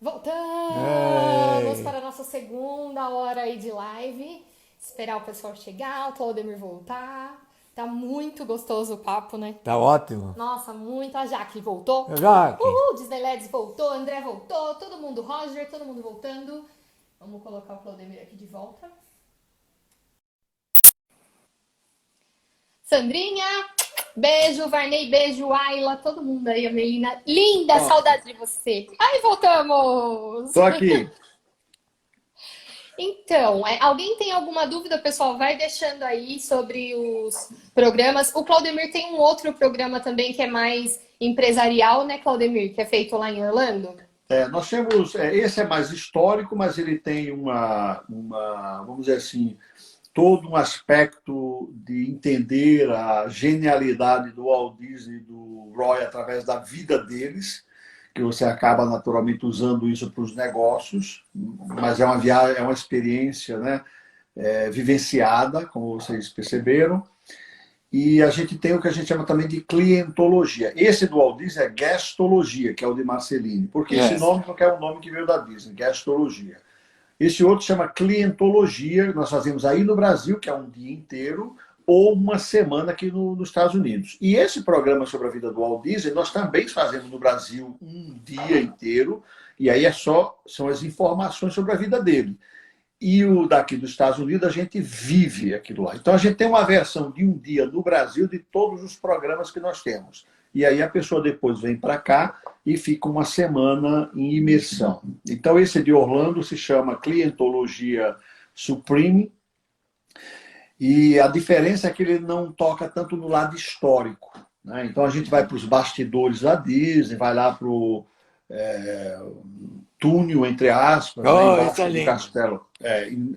Voltamos para a nossa segunda hora aí de live. Esperar o pessoal chegar, o Claudemir voltar. Tá muito gostoso o papo, né? Tá ótimo. Nossa, muito. A Jaque voltou. Jaque. Uhul, Disney Leds voltou, André voltou, todo mundo, Roger, todo mundo voltando. Vamos colocar o Claudemir aqui de volta. Sandrinha, beijo, Varney, beijo, Ayla, todo mundo aí, a Melina. Linda, Ó, saudade de você. Ai, voltamos! tô aqui. Então, alguém tem alguma dúvida, pessoal? Vai deixando aí sobre os programas. O Claudemir tem um outro programa também que é mais empresarial, né, Claudemir? Que é feito lá em Orlando. Nós temos, esse é mais histórico, mas ele tem vamos dizer assim, todo um aspecto de entender a genialidade do Walt Disney, do Roy, através da vida deles, que você acaba naturalmente usando isso para os negócios, mas é uma viagem, é uma experiência, né, vivenciada, como vocês perceberam. E a gente tem o que a gente chama também de clientologia. Esse do Walt Disney é Guestologia, que é o de Marceline. Porque esse nome não é um nome que veio da Disney, Guestologia. Esse outro chama clientologia, nós fazemos aí no Brasil, que é um dia inteiro, ou uma semana aqui nos Estados Unidos. E esse programa sobre a vida do Walt Disney, nós também fazemos no Brasil um dia inteiro, e aí são as informações sobre a vida dele. E o daqui dos Estados Unidos, a gente vive aquilo lá. Então, a gente tem uma versão de um dia no Brasil de todos os programas que nós temos. E aí a pessoa depois vem para cá e fica uma semana em imersão. Então, esse de Orlando se chama Clientologia Supreme. E a diferença é que ele não toca tanto no lado histórico, né? Então, a gente vai para os bastidores da Disney, vai lá para o túnel, entre aspas, né, Oh, isso é embaixo do lindo. castelo.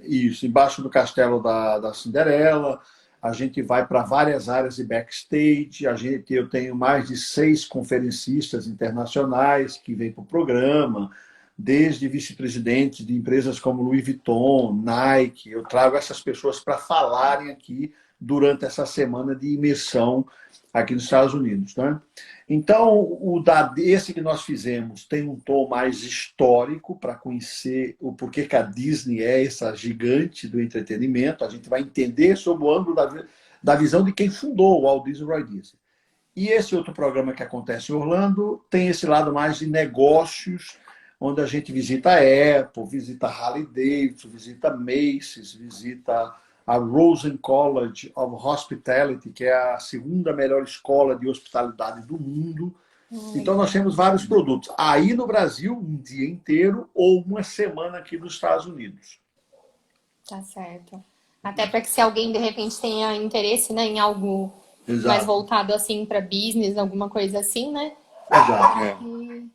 Isso, embaixo do castelo da Cinderela. A gente vai para várias áreas de backstage. Eu tenho mais de 6 conferencistas internacionais que vêm para o programa, desde vice-presidentes de empresas como Louis Vuitton, Nike. Eu trago essas pessoas para falarem aqui durante essa semana de imersão aqui nos Estados Unidos, né? Então, esse que nós fizemos tem um tom mais histórico para conhecer o porquê que a Disney é essa gigante do entretenimento. A gente vai entender sob o ângulo da visão de quem fundou o Walt Disney Roy Disney. E esse outro programa que acontece em Orlando tem esse lado mais de negócios, onde a gente visita a Apple, visita a Harley Davidson, visita a Macy's, visita a Rosen College of Hospitality, que é a segunda melhor escola de hospitalidade do mundo. Então, nós temos vários produtos. Aí no Brasil, um dia inteiro ou uma semana aqui nos Estados Unidos. Tá certo. Até para que se alguém de repente tenha interesse, né, em algo mais Exato. voltado assim para business, alguma coisa assim, né? Exato.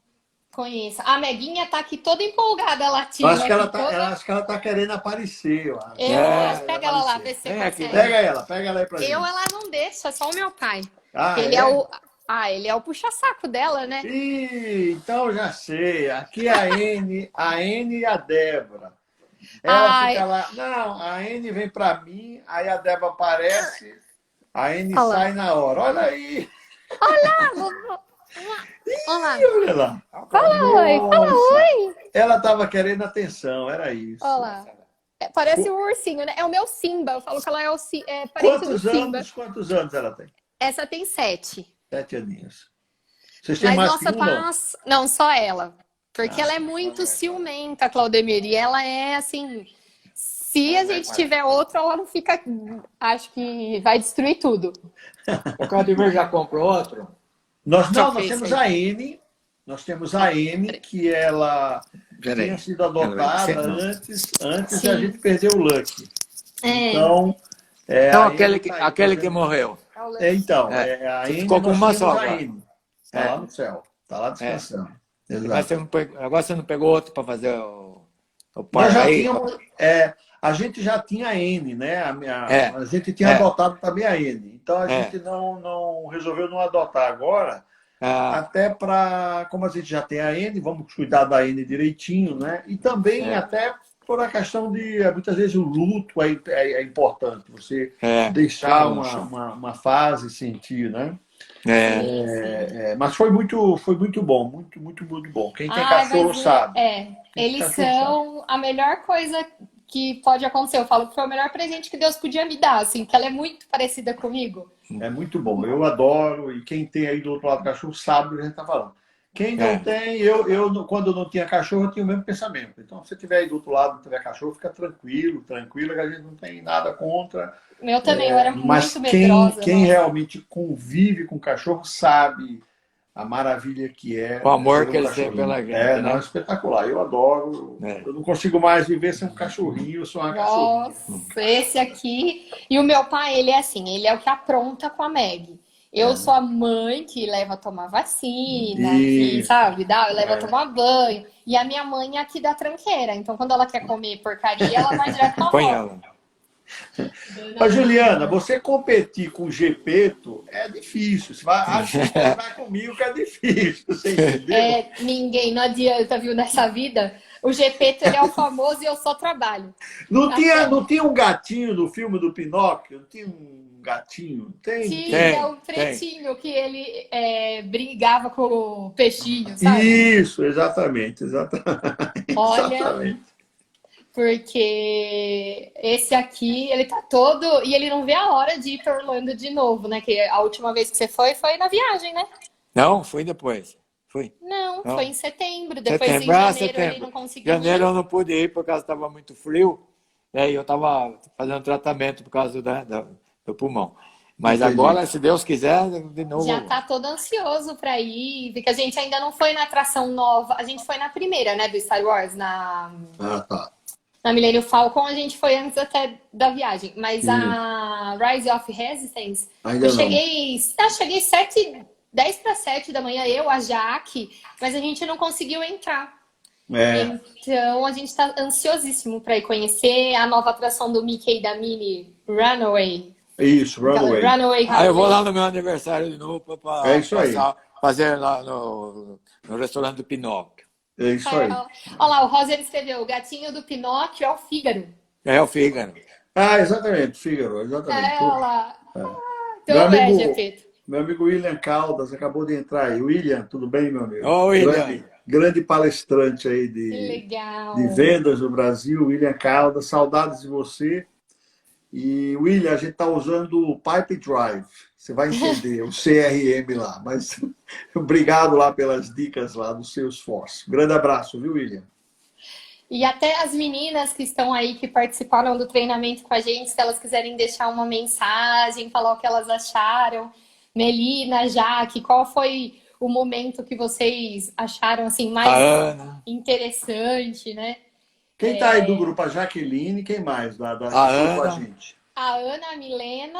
Conheça. A Meguinha tá aqui toda empolgada, Eu latindo acho que ela aqui tá, ela, toda. acho que ela tá querendo aparecer, eu acho. Eu acho. É, Pega ela lá, Aparecer. vê se você vem aqui, consegue. vem. Pega ela aí pra gente. Ela não deixa, só o meu pai. Ah, Ele é é? o. Ah, ele é o puxa-saco dela, né? Então já sei. Aqui é a N e a Débora. Ela fica Ai, lá. Não, a N vem para mim, aí a Débora aparece, a N olha lá. sai na hora. Olha aí. Olha lá. Olha lá. Fala oi, fala Nossa. oi. Ela estava querendo atenção, era Olha isso. lá. Parece um ursinho, né? É o meu Simba. Eu falo que ela é, é parente do Quantos Simba. anos? Quantos anos ela tem? Essa tem 7. 7 aninhos. Vocês têm Mas mais que nossa, um, não? passa. Não, só ela. Porque Ah, ela é muito ciumenta, Claudemir. E ela é assim. Se a gente tiver outro, ela não fica. Acho que vai destruir tudo. O Claudemir já comprou outro? nós Fez temos aí. a N. Nós temos a N, que ela tinha Peraí. sido Ela vai descer? adotada Não. antes de a Sim. gente perder o Lucky. É. Então, Então, a aquele N que, tá aí aquele que fazendo. morreu. É. A Você N ficou com nós uma só tínhamos a agora. N. Está É, lá no céu. Está lá é. descansando. Mas Exato. agora você não pegou outro para fazer o Nós par já aí? tínhamos. A gente já tinha a N, né? É, A gente tinha é, adotado também a N. Então a é. gente não resolveu não adotar agora. Ah, Até para, como a gente já tem a N, vamos cuidar da N direitinho, né? E também é, até por a questão de, muitas vezes, o luto é importante, você é. deixar Puxa. uma fase sentir, né? Mas foi muito bom, muito bom. Quem tem cachorro sabe. Eles são a melhor coisa que pode acontecer. Eu falo que foi o melhor presente que Deus podia me dar, assim, que ela é muito parecida comigo. É muito bom, eu adoro, e quem tem aí do outro lado do cachorro sabe o que a gente está falando. Quem não tem, quando eu não tinha cachorro, eu tinha o mesmo pensamento. Então, se você tiver aí do outro lado, não tiver cachorro, fica tranquilo, que a gente não tem nada contra. Eu também, eu era mas muito medrosa. Quem realmente convive com cachorro sabe a maravilha que é. O amor que eles têm pela gente. É espetacular. Eu adoro. Eu não consigo mais viver sem um cachorrinho, eu sou uma cachorrinha. Nossa, esse aqui. E o meu pai, ele é assim, ele é o que apronta com a Meg. Eu sou a mãe que leva a tomar vacina, que, sabe, leva a tomar banho. E a minha mãe é aqui da tranqueira. Então, quando ela quer comer porcaria, ela vai direto na roda. Mas, Juliana, você competir com o Gepeto é difícil. Você vai concordar comigo que é difícil, você entendeu? Ninguém, não adianta, viu, nessa vida. O Gepeto, ele é o famoso e eu só trabalho. Não tinha um gatinho no filme do Pinóquio? Não tinha um gatinho? Tinha um pretinho que ele brigava com o peixinho, sabe? Isso, exatamente. Olha, exatamente. Porque esse aqui, ele tá todo... E ele não vê a hora de ir para Orlando de novo, né? Que a última vez que você foi na viagem, né? Não, foi depois. Não, foi em setembro. Depois em janeiro ele não conseguiu ir. Janeiro eu não pude ir por causa que estava muito frio. E eu estava fazendo tratamento por causa do pulmão. Mas agora, se Deus quiser, de novo... Já tá todo ansioso para ir, porque a gente ainda não foi na atração nova. A gente foi na primeira, né, do Star Wars, na Millennium Falcon, a gente foi antes até da viagem. Mas a Rise of Resistance, ainda eu cheguei 10 para 7 da manhã, eu, a Jaque, mas a gente não conseguiu entrar. Então, a gente está ansiosíssimo para ir conhecer a nova atração do Mickey e da Minnie, Runaway. Isso, Runaway. Eu vou lá no meu aniversário de novo para fazer lá no restaurante do Pinóquio. É isso aí. Olha lá, o Roser escreveu: o gatinho do Pinóquio é o Fígaro. É o Fígaro. Exatamente, Fígaro, exatamente. Olha lá. Então Gepeto. Meu amigo William Caldas acabou de entrar aí. William, tudo bem, meu amigo? William. Grande palestrante aí de vendas no Brasil, William Caldas. Saudades de você. E, William, a gente está usando o Pipe Drive. Você vai entender, o CRM lá. Mas obrigado lá pelas dicas lá do Salesforce. Grande abraço, viu, William? E até as meninas que estão aí, que participaram do treinamento com a gente, se elas quiserem deixar uma mensagem, falar o que elas acharam. Melina, Jaque, qual foi o momento que vocês acharam assim, mais interessante, né? Quem está aí do grupo? A Jaqueline, quem mais? A Ana. Com a gente? A Ana, a Milena.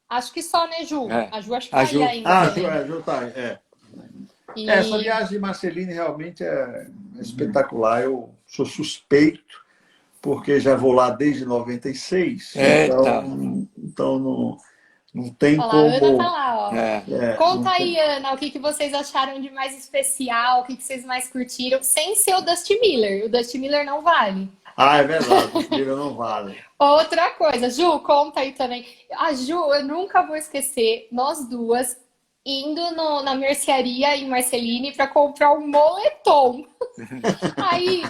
Acho que só, né, Ju? A Ju acho que a tá Ju. aí ainda. A Ju tá aí, Essa viagem de Marceline realmente é espetacular. Eu sou suspeito, porque já vou lá desde 96. Então não tem como... A Ana tá lá, ó. Conta aí, Ana, o que vocês acharam de mais especial, o que vocês mais curtiram, sem ser o Dusty Miller. O Dusty Miller não vale. É verdade, o Dusty Miller não vale. Outra coisa, Ju, conta aí também. A Ju, eu nunca vou esquecer, nós duas indo na mercearia em Marceline para comprar um moletom. Aí,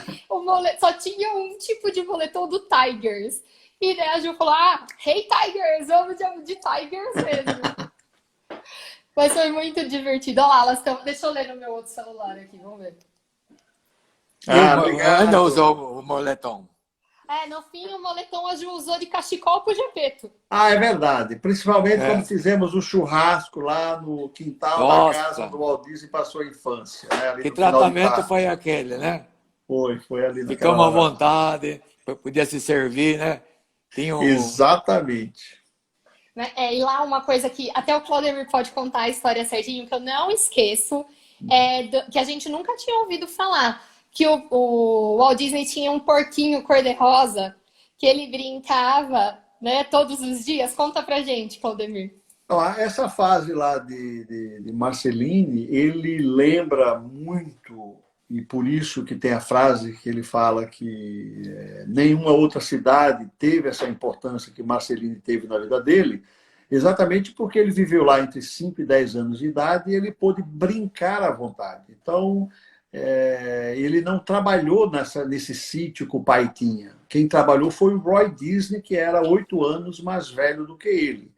só tinha um tipo de moletom do Tigers. E daí a Ju falou, hey Tigers, vamos de Tigers mesmo. Mas foi muito divertido. Olha lá, elas estão... Deixa eu ler no meu outro celular aqui, vamos ver. Ainda usou o moletom. No fim, o moletom a Ju usou de cachecol pro Gepeto. É verdade. Principalmente quando fizemos o churrasco lá no quintal da casa do Walt Disney, passou a infância. Né? Que tratamento foi aquele, né? Foi ali. Ficamos à vontade, podia se servir, né? Exatamente. E lá uma coisa que até o Claudemir pode contar a história certinho, que eu não esqueço, que a gente nunca tinha ouvido falar, que o Walt Disney tinha um porquinho cor-de-rosa, que ele brincava, né, todos os dias. Conta pra gente, Claudemir. Essa fase lá de Marceline, ele lembra muito... E por isso que tem a frase que ele fala que nenhuma outra cidade teve essa importância que Marceline teve na vida dele. Exatamente porque ele viveu lá entre 5 e 10 anos de idade e ele pôde brincar à vontade. Então, ele não trabalhou nesse sítio que o pai tinha. Quem trabalhou foi o Roy Disney, que era 8 anos mais velho do que ele.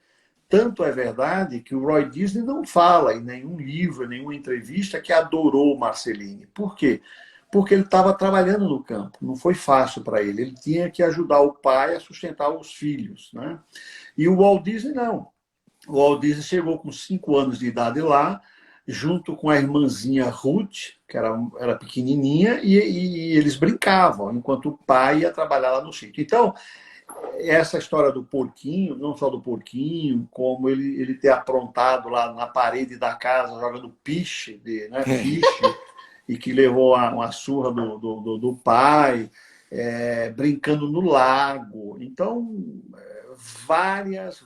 Tanto é verdade que o Roy Disney não fala em nenhum livro, em nenhuma entrevista que adorou o Marceline. Por quê? Porque ele estava trabalhando no campo. Não foi fácil para ele. Ele tinha que ajudar o pai a sustentar os filhos, né? E o Walt Disney não. O Walt Disney chegou com 5 anos de idade lá, junto com a irmãzinha Ruth, que era pequenininha, e eles brincavam, enquanto o pai ia trabalhar lá no sítio. Então, essa história do porquinho, não só do porquinho, como ele ter aprontado lá na parede da casa, jogando piche, né, piche, e que levou uma surra do pai, brincando no lago. Então, várias.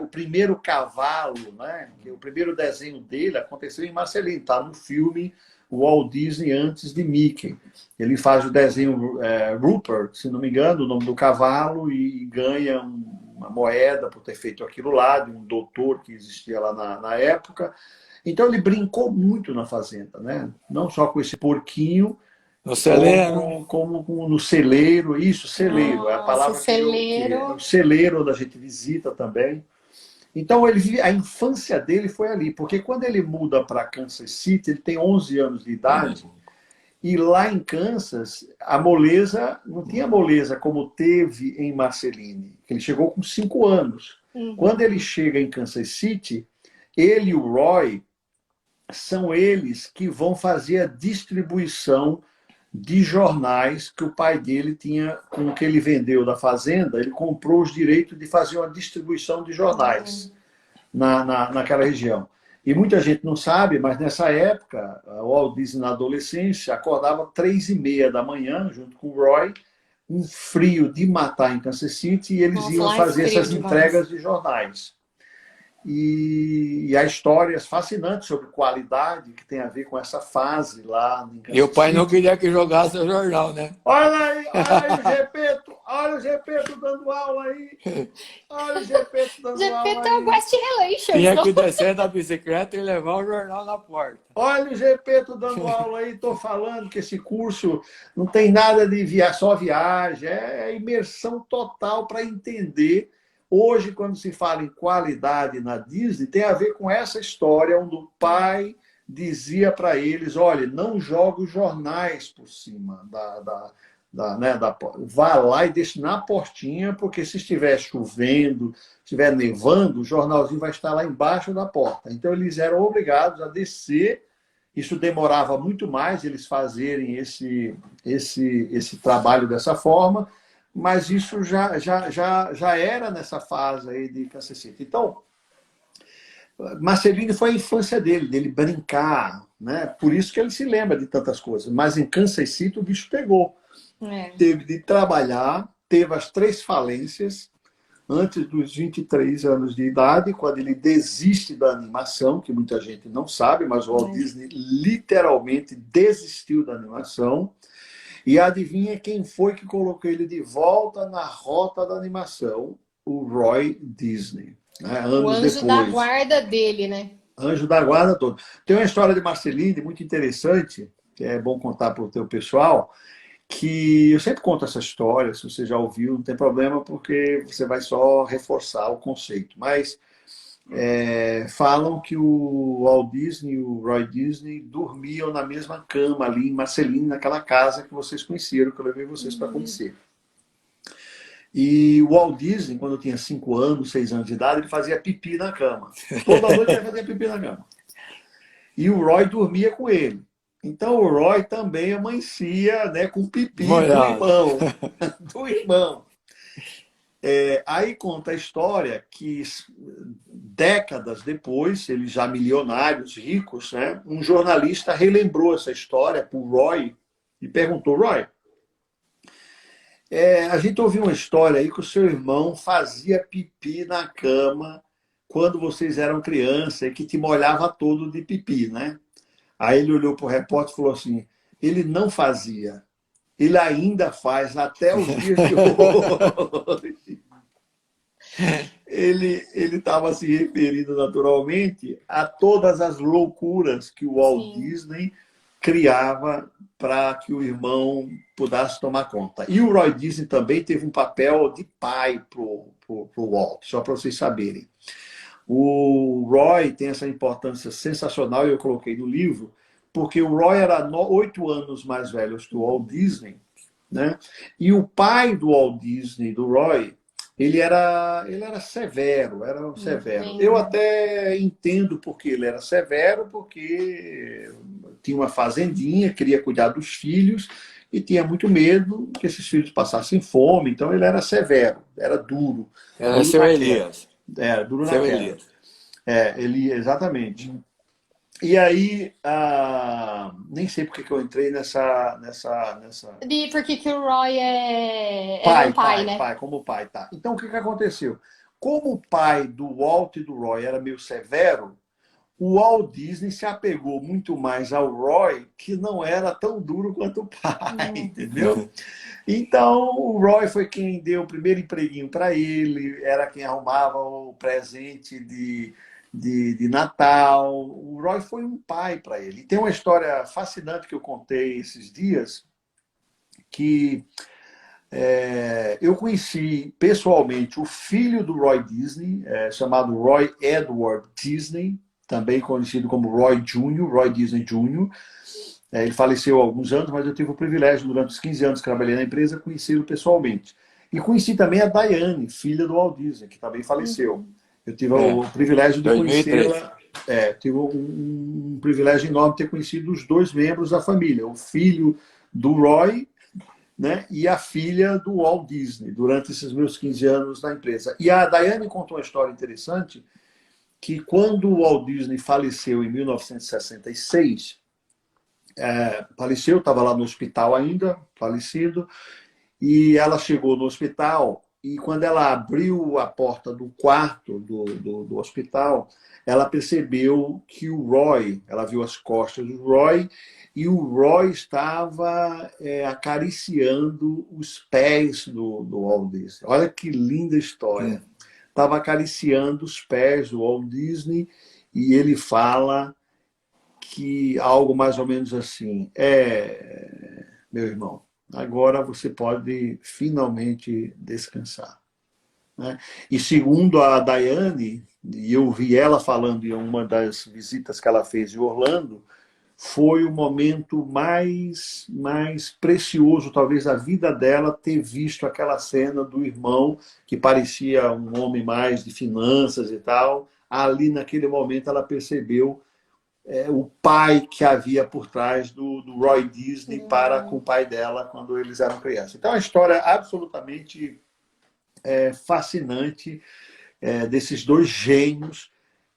O primeiro cavalo, né? O primeiro desenho dele aconteceu em Marceline, está no filme Walt Disney antes de Mickey. Ele faz o desenho Rupert, se não me engano, o nome do cavalo, e ganha uma moeda por ter feito aquilo lá, de um doutor que existia lá na época. Então ele brincou muito na fazenda, né? Não só com esse porquinho, No celeiro. como no celeiro. Isso, celeiro, é a palavra celeiro. o celeiro onde a gente visita também. Então, a infância dele foi ali, porque quando ele muda para Kansas City, ele tem 11 anos de idade, e lá em Kansas, a moleza, não tinha moleza como teve em Marceline, ele chegou com 5 anos. Quando ele chega em Kansas City, ele e o Roy são eles que vão fazer a distribuição de jornais que o pai dele tinha, com o que ele vendeu da fazenda, ele comprou os direitos de fazer uma distribuição de jornais naquela região. E muita gente não sabe, mas nessa época, o Walt Disney, na adolescência, acordava 3h30 da manhã, junto com o Roy, um frio de matar em Kansas City, e eles iam fazer essas entregas de jornais. E há histórias fascinantes sobre qualidade que tem a ver com essa fase lá em Kansas City. E o pai não queria que jogasse o jornal, né? Olha aí o Gepeto dando aula aí. Olha o Gepeto dando aula aí. Gepeto é o Guest Relations. Tinha que descer da bicicleta e levar o jornal na porta. Olha o Gepeto dando aula aí. Estou falando que esse curso não tem nada de só viagem, é imersão total para entender. Hoje, quando se fala em qualidade na Disney, tem a ver com essa história onde o pai dizia para eles, olha, não joga os jornais por cima vá lá e deixe na portinha, porque se estiver chovendo, estiver nevando, o jornalzinho vai estar lá embaixo da porta. Então, eles eram obrigados a descer. Isso demorava muito mais eles fazerem esse trabalho dessa forma, mas isso já era nessa fase aí de Kansas City. Então, Marceline foi a infância dele brincar, né? Por isso que ele se lembra de tantas coisas. Mas em Kansas City o bicho pegou. Teve de trabalhar, teve as 3 falências antes dos 23 anos de idade, quando ele desiste da animação, que muita gente não sabe, mas o Walt Disney literalmente desistiu da animação. E adivinha quem foi que colocou ele de volta na rota da animação? O Roy Disney. Né? Anos o anjo depois. da guarda dele, né? Anjo da guarda todo. Tem uma história de Marceline muito interessante, que é bom contar para o teu pessoal, que eu sempre conto essa história, se você já ouviu, não tem problema, porque você vai só reforçar o conceito. Mas falam que o Walt Disney e o Roy Disney dormiam na mesma cama ali em Marceline, naquela casa que vocês conheceram, que eu levei vocês para conhecer. E o Walt Disney, quando tinha 5 anos, 6 anos de idade, ele fazia pipi na cama. Toda noite ele fazia pipi na cama. E o Roy dormia com ele. Então o Roy também amanhecia, né, com pipi do irmão. Aí conta a história que décadas depois, eles já milionários, ricos, né, um jornalista relembrou essa história para o Roy e perguntou, Roy, a gente ouviu uma história aí que o seu irmão fazia pipi na cama quando vocês eram criança e que te molhava todo de pipi, né? Aí ele olhou para o repórter e falou assim, ele não fazia, ele ainda faz até os dias de hoje. Ele estava se referindo naturalmente a todas as loucuras que o Walt Disney criava para que o irmão pudesse tomar conta. E o Roy Disney também teve um papel de pai para o Walt, só para vocês saberem. O Roy tem essa importância sensacional, e eu coloquei no livro, porque o Roy era 8 anos mais velho que o Walt Disney, né? E o pai do Walt Disney, do Roy, ele era severo, era severo. Eu até entendo porque ele era severo, porque tinha uma fazendinha, queria cuidar dos filhos e tinha muito medo que esses filhos passassem fome, então ele era severo, era duro. Era seu Elias. Era duro na seu queda. Elias. Ele, exatamente. E aí, nem sei porque que eu entrei nessa... E por que o Roy é um pai, né? Pai, como pai, tá. Então, o que aconteceu? Como o pai do Walt e do Roy era meio severo, o Walt Disney se apegou muito mais ao Roy, que não era tão duro quanto o pai, entendeu? Então, o Roy foi quem deu o primeiro empreguinho para ele, era quem arrumava o presente de Natal. O Roy foi um pai para ele. E tem uma história fascinante que eu contei esses dias, que eu conheci pessoalmente o filho do Roy Disney, chamado Roy Edward Disney, também conhecido como Roy Jr., Roy Disney Jr. Ele faleceu há alguns anos, mas eu tive o privilégio, durante os 15 anos que trabalhei na empresa, conhecê-lo pessoalmente. E conheci também a Diane, filha do Walt Disney, que também faleceu. Eu tive o privilégio de conhecê-la. Tive um privilégio enorme de ter conhecido os dois membros da família, o filho do Roy, né, e a filha do Walt Disney, durante esses meus 15 anos na empresa. E a Diane contou uma história interessante, que quando o Walt Disney faleceu em 1966, faleceu, estava lá no hospital ainda, falecido, e ela chegou no hospital, e quando ela abriu a porta do quarto do hospital, ela percebeu que o Roy, ela viu as costas do Roy, e o Roy estava acariciando os pés do Walt Disney. Olha que linda história. Estava acariciando os pés do Walt Disney, e ele fala que algo mais ou menos assim: meu irmão, agora você pode finalmente descansar. Né? E segundo a Daiane, e eu vi ela falando em uma das visitas que ela fez em Orlando, foi o momento mais precioso, talvez, da vida dela, ter visto aquela cena do irmão, que parecia um homem mais de finanças e tal. Ali, naquele momento, ela percebeu o pai que havia por trás do Roy Disney para com o pai dela quando eles eram crianças. Então, é uma história absolutamente fascinante desses dois gênios,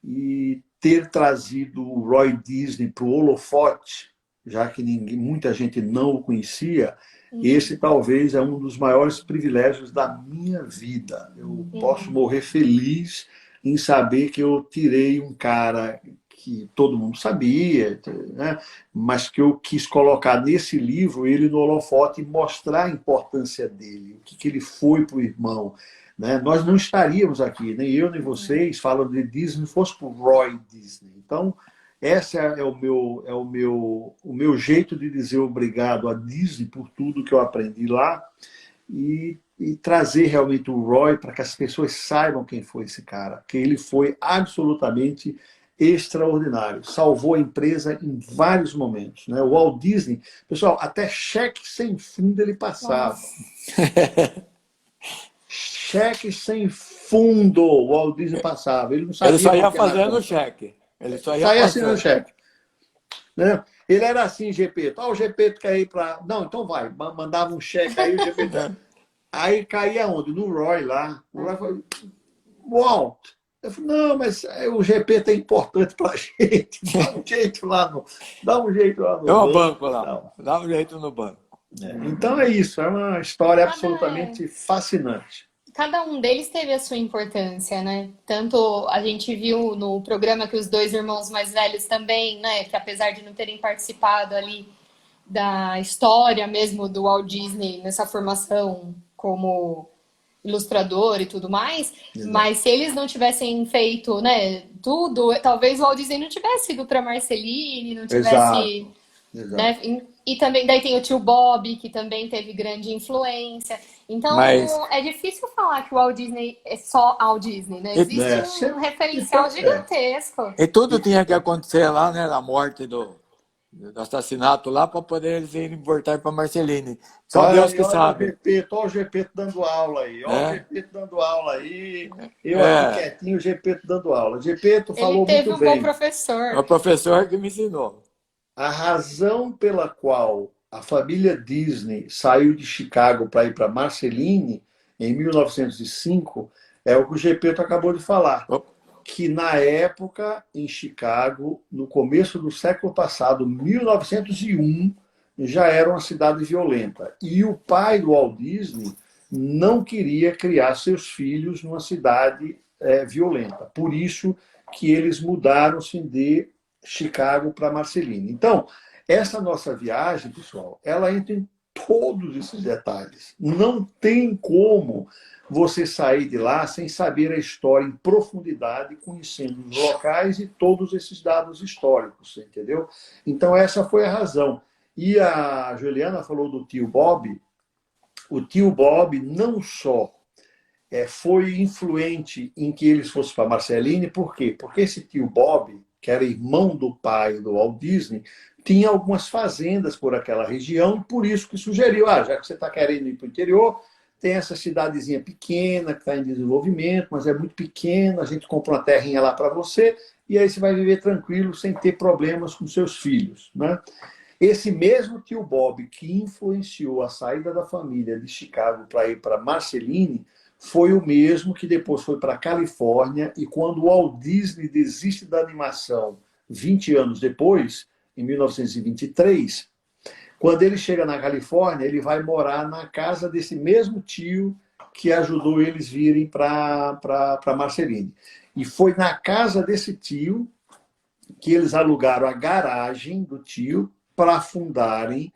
e ter trazido o Roy Disney para o holofote, já que muita gente não o conhecia, esse talvez é um dos maiores privilégios da minha vida. Eu posso morrer feliz em saber que eu tirei um cara que todo mundo sabia, né? Mas que eu quis colocar nesse livro ele no holofote e mostrar a importância dele, o que ele foi para o irmão. Né? Nós não estaríamos aqui, nem eu nem vocês, falando de Disney, fosse por Roy Disney. Então, esse é o meu jeito de dizer obrigado a Disney por tudo que eu aprendi lá, e trazer realmente o Roy para que as pessoas saibam quem foi esse cara, que ele foi absolutamente extraordinário, salvou a empresa em vários momentos. Né? O Walt Disney, pessoal, até cheque sem fundo ele passava. Cheque sem fundo o Walt Disney passava. Ele não sabia. Ele só ia fazendo o cheque. Ele só ia assinando cheque. Né? Ele era assim, Gepeto. O Gepeto quer ir para... Não, então vai. Mandava um cheque aí, o Gepeto... Aí caía onde? No Roy lá. O Roy falou: Walt. Eu falei: não, mas o Gepeto é importante para a gente. Dá um jeito lá no banco lá. Dá um jeito no banco. Então é isso. É uma história absolutamente fascinante. Cada um deles teve a sua importância, né? Tanto a gente viu no programa que os dois irmãos mais velhos também, né? Que apesar de não terem participado ali da história mesmo do Walt Disney nessa formação como ilustrador e tudo mais, Exato. mas se eles não tivessem feito, né, tudo, talvez o Walt Disney não tivesse ido para Marceline, não tivesse, Exato. né, e também daí tem o tio Bob, que também teve grande influência. Então, Mas é difícil falar que o Walt Disney é só Walt Disney, né? e, Existe um referencial gigantesco. e tudo tinha que acontecer lá, né? Na morte do assassinato lá, para poder eles irem voltar para Marceline. Só Olha Deus aí, que olha o sabe, Gepeto, olha o Gepeto dando aula aí, olha o né? Gepeto dando aula aí, eu aqui É, quietinho, o Gepeto dando aula. Gepeto Ele falou teve muito um bom bem. é professor. o professor que me ensinou. A razão pela qual a família Disney saiu de Chicago para ir para Marceline em 1905 é o que o Gepeto acabou de falar, Op, que na época, em Chicago, no começo do século passado, 1901, já era uma cidade violenta. E o pai do Walt Disney não queria criar seus filhos numa cidade violenta. Por isso que eles mudaram-se de Chicago para Marceline. Então, essa nossa viagem, pessoal, ela entra em todos esses detalhes. Não tem como você sair de lá sem saber a história em profundidade, conhecendo os locais e todos esses dados históricos, entendeu? Então, essa foi a razão. E a Juliana falou do tio Bob. O tio Bob não só foi influente em que eles fossem para Marceline, por quê? Porque esse tio Bob, que era irmão do pai do Walt Disney, tinha algumas fazendas por aquela região, e por isso que sugeriu, já que você está querendo ir para o interior, tem essa cidadezinha pequena que está em desenvolvimento, mas é muito pequena, a gente compra uma terrinha lá para você, e aí você vai viver tranquilo, sem ter problemas com seus filhos, né? Esse mesmo tio Bob que influenciou a saída da família de Chicago para ir para Marceline foi o mesmo que depois foi para a Califórnia, e quando o Walt Disney desiste da animação 20 anos depois, em 1923, quando ele chega na Califórnia, ele vai morar na casa desse mesmo tio que ajudou eles virem para Marceline. E foi na casa desse tio que eles alugaram a garagem do tio para fundarem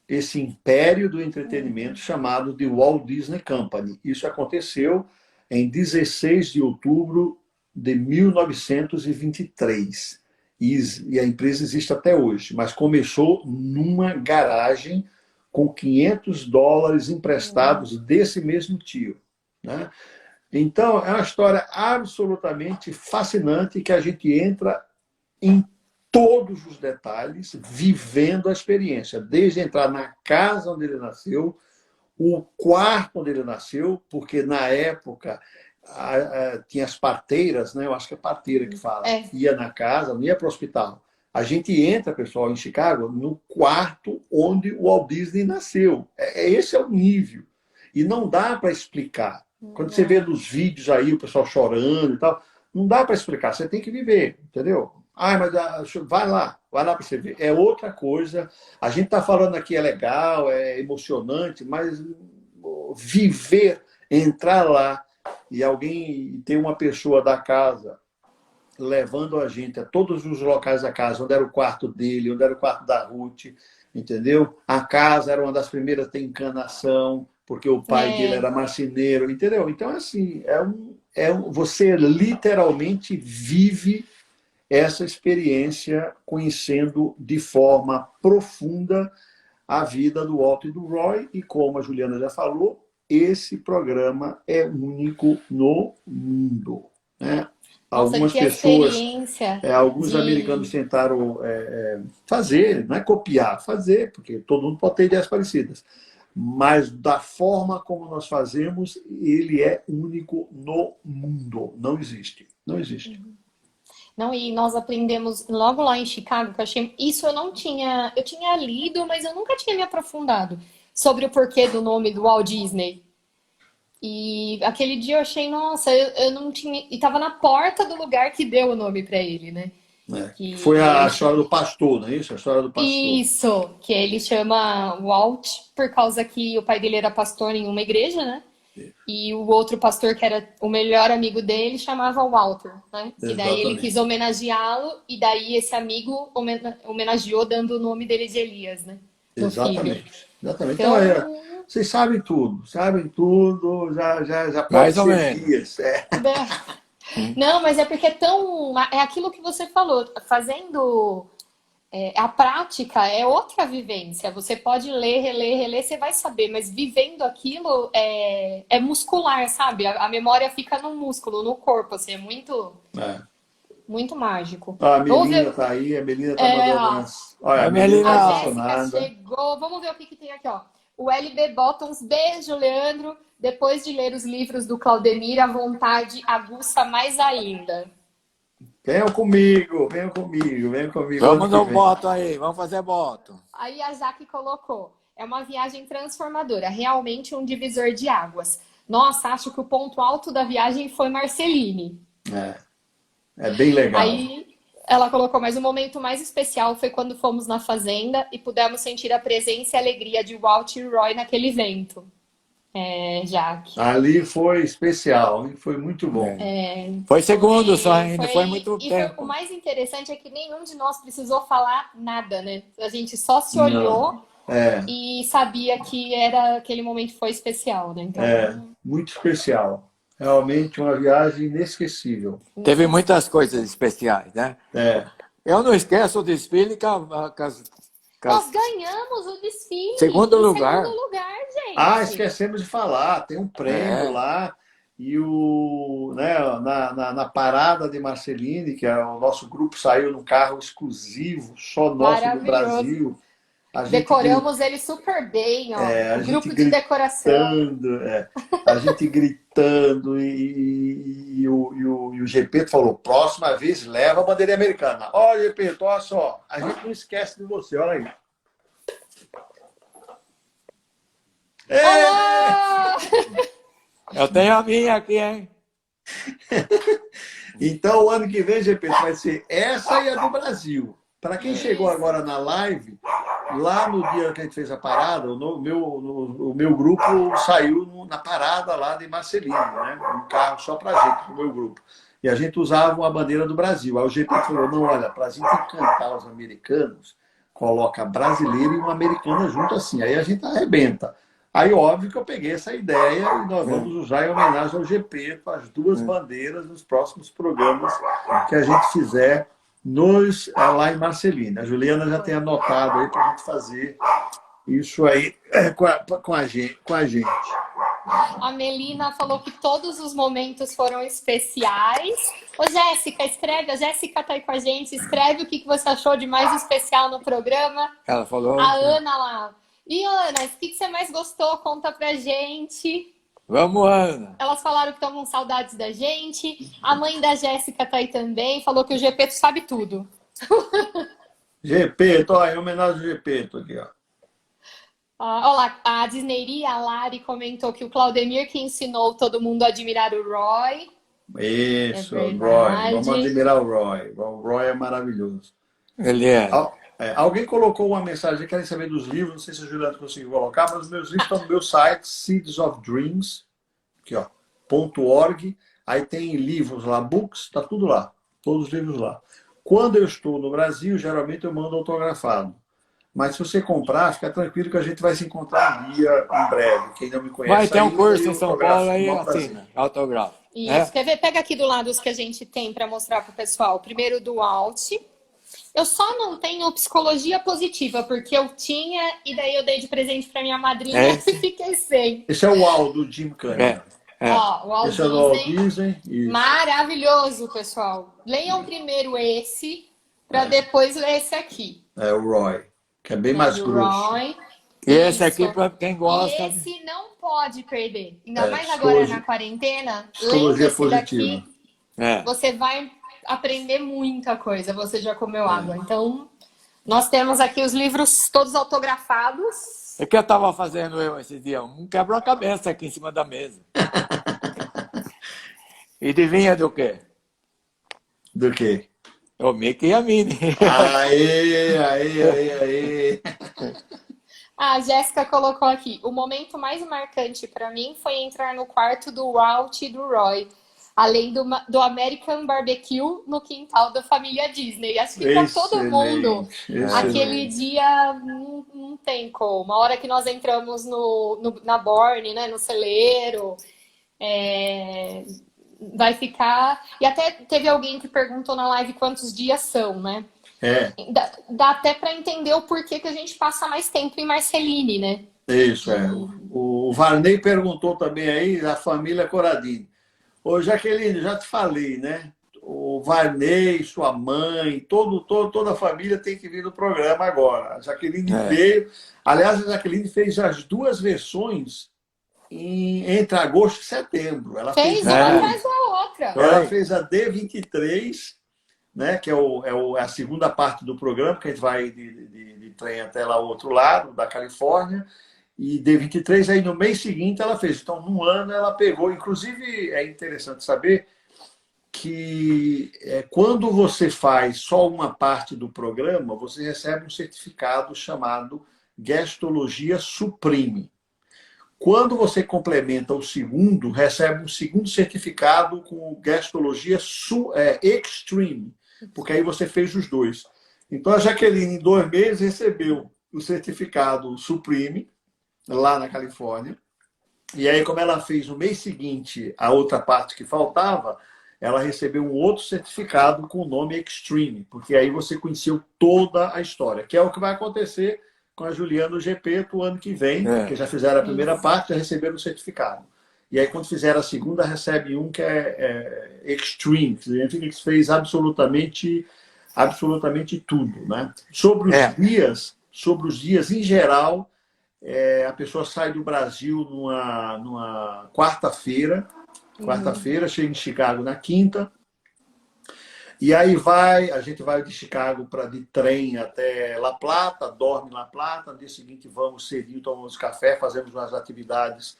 esse império do entretenimento chamado de Walt Disney Company. Isso aconteceu em 16 de outubro de 1923. E a empresa existe até hoje, mas começou numa garagem com $500 emprestados desse mesmo tio, né? Então, é uma história absolutamente fascinante que a gente entra em todos os detalhes, vivendo a experiência, desde entrar na casa onde ele nasceu, o quarto onde ele nasceu, porque na época tinha as parteiras, né? Eu acho que é parteira que fala, ia na casa, não ia para o hospital. A gente entra, pessoal, em Chicago, no quarto onde o Walt Disney nasceu. Esse é o nível. E não dá para explicar. Quando você vê nos vídeos aí o pessoal chorando e tal, não dá para explicar, você tem que viver, entendeu? Mas vai lá para você ver. É outra coisa. A gente está falando aqui é legal, é emocionante, mas viver, entrar lá e alguém ter uma pessoa da casa levando a gente a todos os locais da casa, onde era o quarto dele, onde era o quarto da Ruth, entendeu? A casa era uma das primeiras a ter encanação, porque o pai dele era marceneiro, entendeu? Então, assim, você literalmente vive essa experiência conhecendo de forma profunda a vida do Walt e do Roy, e como a Juliana já falou, esse programa é único no mundo, né? Nossa, Algumas que pessoas, experiência alguns americanos tentaram fazer, não é copiar, fazer, porque todo mundo pode ter ideias parecidas. Mas da forma como nós fazemos, ele é único no mundo. Não existe. Não existe. Não, e nós aprendemos logo lá em Chicago, que eu achei. Isso eu não tinha. Eu tinha lido, mas eu nunca tinha me aprofundado sobre o porquê do nome do Walt Disney. E aquele dia eu achei, nossa, eu não tinha. E tava na porta do lugar que deu o nome para ele, né? Foi a história do pastor, não é isso? A história do pastor. Isso, que ele chama Walt por causa que o pai dele era pastor em uma igreja, né? E o outro pastor, que era o melhor amigo dele, chamava Walter, né? E daí ele quis homenageá-lo, e daí esse amigo homenageou dando o nome dele de Elias, né? do filho. Exatamente. Exatamente. Então, Vocês sabem tudo, já pode Mais ou ser menos. guias. não, mas é porque é aquilo que você falou, fazendo a prática é outra vivência. Você pode ler, reler, reler, você vai saber, mas vivendo aquilo é muscular, sabe? A memória fica no músculo, no corpo, assim, é muito, muito mágico. A Melina está aí, a Melina está mandando umas. Olha, A a Melina Melina. está A Jéssica apaixonada. chegou. Vamos ver o que tem aqui, ó. O LB Bottoms, beijo, Leandro. Depois de ler os livros do Claudemir, a vontade aguça mais ainda. Venham comigo, venham comigo, venham comigo. Vamos ano no que vem. voto aí, vamos fazer voto. Aí a Jaque colocou. É uma viagem transformadora, realmente um divisor de águas. Nossa, acho que o ponto alto da viagem foi Marceline. É bem legal. Aí ela colocou, mas o momento mais especial foi quando fomos na fazenda e pudemos sentir a presença e a alegria de Walt e Roy naquele evento. Jaque. Ali foi especial, hein? Foi muito bom. Foi segundo só ainda, foi muito tempo. O mais interessante é que nenhum de nós precisou falar nada, né? A gente só se olhou e sabia que aquele momento foi especial, né? Então, muito especial. Realmente uma viagem inesquecível. Teve muitas coisas especiais, né? Eu não esqueço o desfile nós ganhamos o desfile. Segundo lugar. Segundo lugar, gente. Esquecemos de falar. Tem um prêmio lá. E na parada de Marceline, que o nosso grupo saiu num carro exclusivo, só nosso do Brasil. Decoramos ele super bem, ó. O grupo de decoração. A gente gritando e o Gepeto falou, próxima vez leva a bandeira americana. Ó, Gepeto, olha só, a gente não esquece de você, olha aí. Eu tenho a minha aqui, hein? Então, o ano que vem, Gepeto, vai ser essa e a do Brasil. Para quem chegou agora na live, lá no dia que a gente fez a parada, o meu grupo saiu na parada lá de Marcelino, né? Um carro só para a gente, pro meu grupo. E a gente usava a bandeira do Brasil. Aí o GP falou, não, olha, para a gente encantar os americanos, coloca brasileiro e uma americana junto assim. Aí a gente arrebenta. Aí, óbvio que eu peguei essa ideia e nós vamos usar em homenagem ao GP com as duas bandeiras nos próximos programas que a gente fizer lá em Marcelina. A Juliana já tem anotado aí para a gente fazer isso aí com a gente. A Melina falou que todos os momentos foram especiais. Ô, Jéssica, escreve. A Jéssica tá aí com a gente. Escreve o que você achou de mais especial no programa. Ela falou. A Ana lá. E, Ana, o que você mais gostou? Conta pra gente. Vamos, Ana. Elas falaram que estão com saudades da gente. A mãe da Jéssica tá aí também. Falou que o Gepeto sabe tudo. Gepeto, ó, em homenagem ao Gepeto aqui, ó. Olha lá, a Disneyria, a Lari comentou que o Claudemir que ensinou todo mundo a admirar o Roy. Isso, o Roy. Vamos admirar o Roy. O Roy é maravilhoso. Ele é. Alguém colocou uma mensagem, querem saber dos livros, não sei se a Juliana conseguiu colocar, mas os meus livros estão no meu site, Seeds of Dreams, aqui, ó, .org. Aí tem livros lá, books, tá tudo lá, todos os livros lá. Quando eu estou no Brasil, geralmente eu mando autografado. Mas se você comprar, fica tranquilo que a gente vai se encontrar um dia em breve. Quem não me conhece. Vai ter um curso em São Paulo aí, assina, autógrafo. Isso, quer ver? Pega aqui do lado os que a gente tem para mostrar para o pessoal. Primeiro do Walt. Eu só não tenho psicologia positiva, porque eu tinha e daí eu dei de presente para minha madrinha e fiquei sem. Esse é o Walt do Jim Cunningham. Ó, o Walt esse é do Walt Disney. Maravilhoso, pessoal. Leiam primeiro esse, para depois ler esse aqui. É o Roy, que é bem mais grosso. Roy. E esse aqui, para quem gosta. E esse não pode perder. Ainda mais agora na quarentena. Psicologia esse positiva. Daqui, você vai aprender muita coisa. Você já comeu água. Então, nós temos aqui os livros todos autografados. O que eu estava fazendo esse dia? Um quebra-cabeça aqui em cima da mesa. E adivinha do quê? Do quê? O Mickey e a Minnie. Aê. A Jéssica colocou aqui. O momento mais marcante para mim foi entrar no quarto do Walt e do Roy. Além do American Barbecue no quintal da família Disney. Acho que para todo mundo, aquele dia não tem tem como. A hora que nós entramos na Borne, né, no celeiro, vai ficar... E até teve alguém que perguntou na live quantos dias são, né? Dá até para entender o porquê que a gente passa mais tempo em Marceline, né? Isso, O Varney perguntou também aí da família Corradini. Ô, Jaqueline, já te falei, né? O Varney, sua mãe, toda a família tem que vir no programa agora. A Jaqueline veio. Aliás, a Jaqueline fez as 2 versões entre agosto e setembro. Ela fez uma atrás da outra. Ela fez a D23, né? Que é a segunda parte do programa, que a gente vai de trem até lá ao outro lado, da Califórnia. E D23, aí no mês seguinte ela fez. Então, num ano ela pegou. Inclusive, é interessante saber que quando você faz só uma parte do programa, você recebe um certificado chamado Gastologia Supreme. Quando você complementa o segundo, recebe um segundo certificado com Gastologia Extreme, porque aí você fez os 2. Então, a Jaqueline, em 2 meses, recebeu o certificado Supreme, lá na Califórnia. E aí, como ela fez no mês seguinte a outra parte que faltava, ela recebeu um outro certificado com o nome Extreme, porque aí você conheceu toda a história, que é o que vai acontecer com a Juliana no GP do ano que vem, porque já fizeram a primeira parte, já receberam o certificado. E aí, quando fizer a segunda, recebe um que é Extreme, que significa que fez absolutamente tudo, né? Sobre os dias em geral, a pessoa sai do Brasil numa quarta-feira, chega em Chicago na quinta, e aí a gente vai de Chicago de trem até La Plata, dorme em La Plata, no dia seguinte vamos cedinho, tomamos café, fazemos umas atividades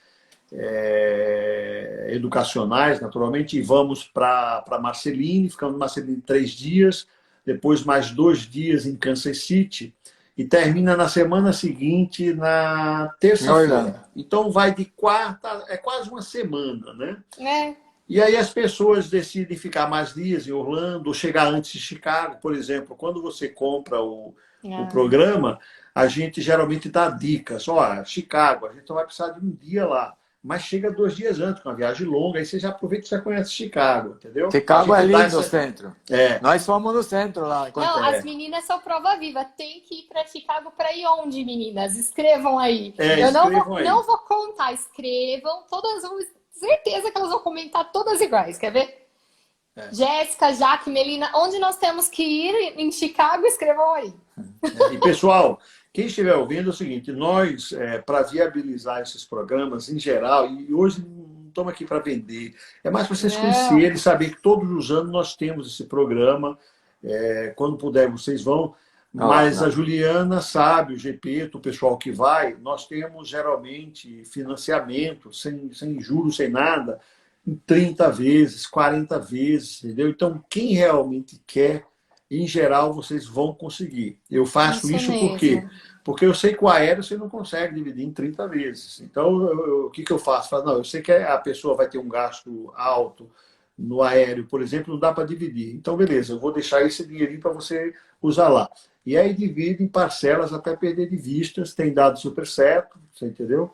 educacionais, naturalmente, e vamos para Marceline, ficamos em Marceline 3 dias, depois mais 2 dias em Kansas City, e termina na semana seguinte, na terça-feira. Então vai de quarta, é quase uma semana, né? E aí as pessoas decidem ficar mais dias em Orlando, ou chegar antes de Chicago. Por exemplo, quando você compra o programa, a gente geralmente dá dicas. Chicago, a gente não vai precisar de um dia lá, mas chega 2 dias antes, com uma viagem longa, aí você já aproveita e já conhece Chicago, entendeu? Chicago é lindo no centro. Nós fomos no centro lá. Não, as meninas são prova viva. Tem que ir para Chicago para ir onde, meninas? Escrevam aí. Eu não vou contar, escrevam. Todas vão, certeza que elas vão comentar todas iguais, quer ver? Jéssica, Jaque, Melina, onde nós temos que ir em Chicago, escrevam aí. E pessoal, quem estiver ouvindo é o seguinte, nós, para viabilizar esses programas em geral, e hoje não estamos aqui para vender, é mais para vocês conhecerem, saber que todos os anos nós temos esse programa, quando puder vocês vão, mas a Juliana sabe, o GP, o pessoal que vai, nós temos geralmente financiamento, sem juros, sem nada, em 30 vezes, 40 vezes, entendeu? Então, quem realmente quer, em geral, vocês vão conseguir. Eu faço isso por quê? Porque eu sei que o aéreo você não consegue dividir em 30 vezes. Então, o que eu faço? Eu sei que a pessoa vai ter um gasto alto no aéreo, por exemplo, não dá para dividir. Então, beleza, eu vou deixar esse dinheirinho para você usar lá. E aí divide em parcelas até perder de vistas, tem dado super certo, você entendeu?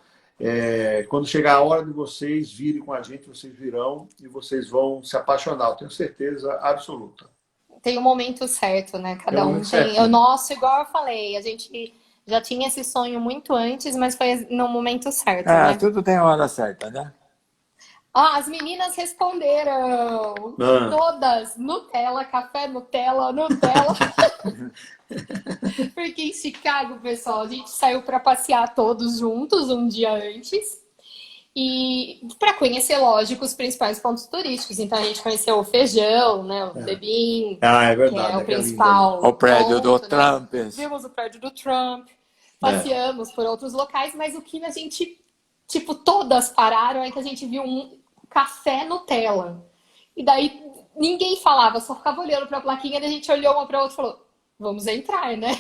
Quando chegar a hora de vocês virem com a gente, vocês virão e vocês vão se apaixonar, eu tenho certeza absoluta. Tem um momento certo, né? Cada um tem. O nosso, igual eu falei, a gente já tinha esse sonho muito antes, mas foi no momento certo, né? Tudo tem a hora certa, né? As meninas responderam. Todas. Nutella, café, Nutella. Porque em Chicago, pessoal, a gente saiu para passear todos juntos um dia antes. E para conhecer, lógico, os principais pontos turísticos. Então a gente conheceu o Feijão, né? O Bebim, é verdade, que é o principal. O prédio do Trump. Vimos o prédio do Trump. Passeamos por outros locais, mas o que a gente, todas pararam é que a gente viu um café Nutella. E daí ninguém falava, só ficava olhando para a plaquinha, e a gente olhou uma para a outra e falou, vamos entrar, né?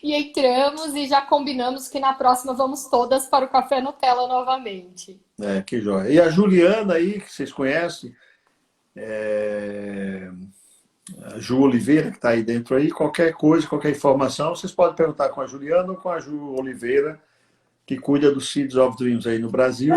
E entramos e já combinamos que na próxima vamos todas para o café Nutella novamente. Que joia. E a Juliana aí, que vocês conhecem, A Ju Oliveira, que está aí dentro aí. Qualquer coisa, qualquer informação, vocês podem perguntar com a Juliana ou com a Ju Oliveira, que cuida do Seeds of Dreams aí no Brasil.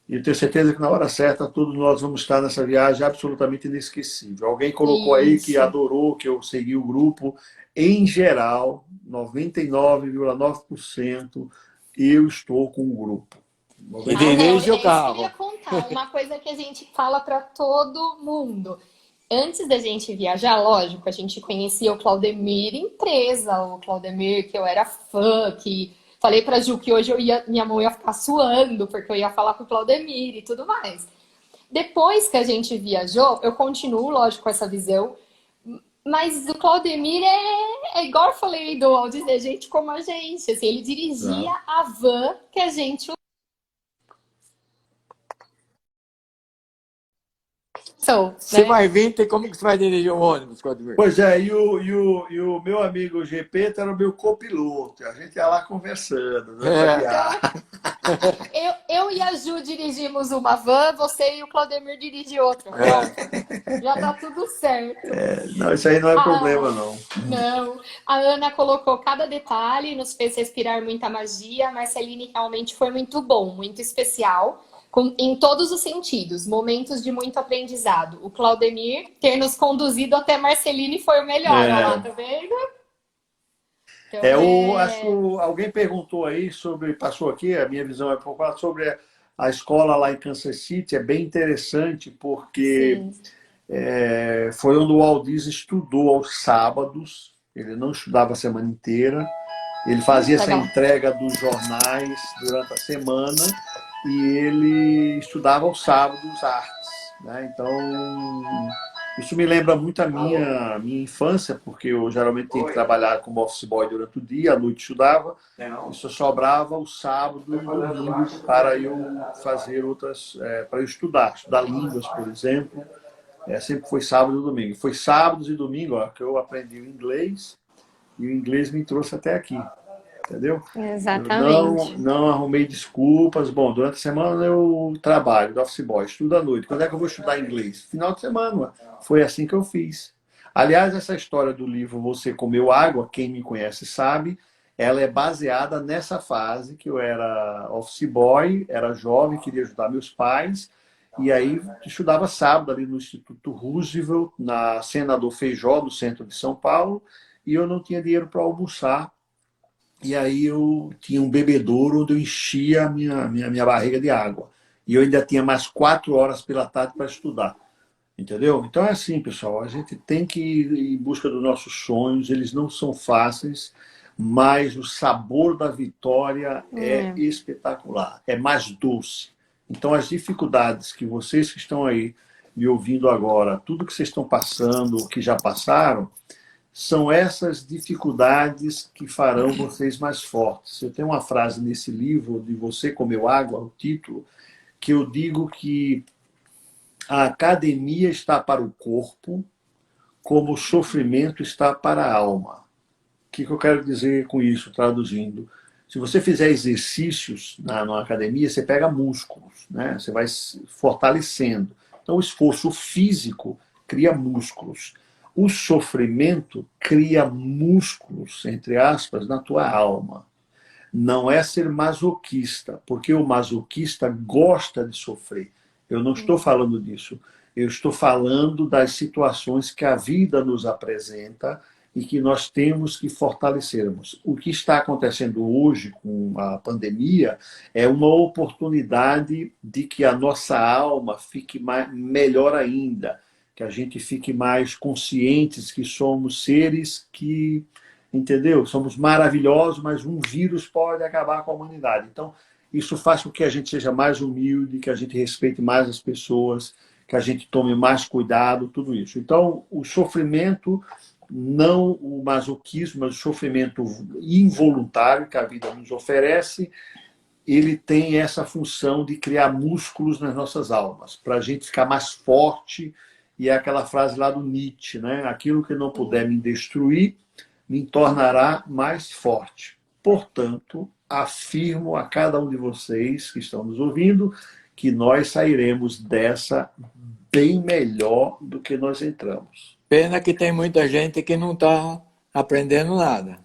E eu tenho certeza que na hora certa todos nós vamos estar nessa viagem absolutamente inesquecível. Alguém colocou aí que adorou, que eu segui o grupo. Em geral, 99,9% eu estou com o grupo. E dirige o carro. Eu queria contar uma coisa que a gente fala para todo mundo. Antes da gente viajar, lógico, a gente conhecia o Claudemir empresa, o Claudemir que eu era fã, que falei pra Ju que hoje minha mão ia ficar suando, porque eu ia falar com o Claudemir e tudo mais. Depois que a gente viajou, eu continuo, lógico, com essa visão, mas o Claudemir é igual eu falei do Walt Disney, gente como a gente. Assim, ele dirigia a van que a gente usou. Você vai vir, tem como que você vai dirigir um ônibus, Claudemir? Pois é, e o meu amigo GP era o meu copiloto. A gente ia lá conversando. Eu e a Ju dirigimos uma van, você e o Claudemir dirigem outra. Já tá tudo certo. Não, isso aí não é problema, não. Não. A Ana colocou cada detalhe, nos fez respirar muita magia. A Marceline realmente foi muito bom, muito especial. Em todos os sentidos, momentos de muito aprendizado. O Claudemir ter nos conduzido até Marceline foi o melhor, olha lá, tá vendo? Então, acho que alguém perguntou aí sobre, passou aqui, a minha visão é um pouco sobre a escola lá em Kansas City, é bem interessante porque foi onde o Walt Disney estudou aos sábados, ele não estudava a semana inteira, ele fazia essa entrega dos jornais durante a semana, e ele estudava aos sábados artes, né? Então, isso me lembra muito a minha infância, porque eu geralmente tinha que trabalhar como office boy durante o dia, à noite estudava, e só sobrava o sábado e o domingo para eu fazer outras, para eu estudar línguas, por exemplo. Sempre foi sábado e domingo. Foi sábados e domingo que eu aprendi o inglês, e o inglês me trouxe até aqui. Entendeu? Exatamente. Eu não arrumei desculpas. Bom, durante a semana eu trabalho, do office boy, estudo à noite. Quando é que eu vou estudar inglês? Final de semana. Foi assim que eu fiz. Aliás, essa história do livro Você Comeu Água, quem me conhece sabe, ela é baseada nessa fase que eu era office boy, era jovem, queria ajudar meus pais, e aí estudava sábado ali no Instituto Roosevelt, na Senador Feijó, no centro de São Paulo, e eu não tinha dinheiro para almoçar. E aí eu tinha um bebedouro onde eu enchia a minha barriga de água. E eu ainda tinha mais 4 horas pela tarde para estudar. Entendeu? Então é assim, pessoal. A gente tem que ir em busca dos nossos sonhos. Eles não são fáceis, mas o sabor da vitória é espetacular. É mais doce. Então as dificuldades que vocês que estão aí me ouvindo agora, tudo que vocês estão passando, que já passaram, são essas dificuldades que farão vocês mais fortes. Eu tenho uma frase nesse livro, de Você Comeu Água, o título, que eu digo que a academia está para o corpo, como o sofrimento está para a alma. O que eu quero dizer com isso, traduzindo? Se você fizer exercícios na academia, você pega músculos, né? Você vai fortalecendo. Então, o esforço físico cria músculos. O sofrimento cria músculos, entre aspas, na tua alma. Não é ser masoquista, porque o masoquista gosta de sofrer. Eu não estou falando disso. Eu estou falando das situações que a vida nos apresenta e que nós temos que fortalecermos. O que está acontecendo hoje com a pandemia é uma oportunidade de que a nossa alma fique melhor ainda, que a gente fique mais conscientes que somos seres que, entendeu? Somos maravilhosos, mas um vírus pode acabar com a humanidade. Então, isso faz com que a gente seja mais humilde, que a gente respeite mais as pessoas, que a gente tome mais cuidado, tudo isso. Então, o sofrimento, não o masoquismo, mas o sofrimento involuntário que a vida nos oferece, ele tem essa função de criar músculos nas nossas almas, para a gente ficar mais forte. E é aquela frase lá do Nietzsche, né? Aquilo que não puder me destruir, me tornará mais forte. Portanto, afirmo a cada um de vocês que estão nos ouvindo que nós sairemos dessa bem melhor do que nós entramos. Pena que tem muita gente que não está aprendendo nada.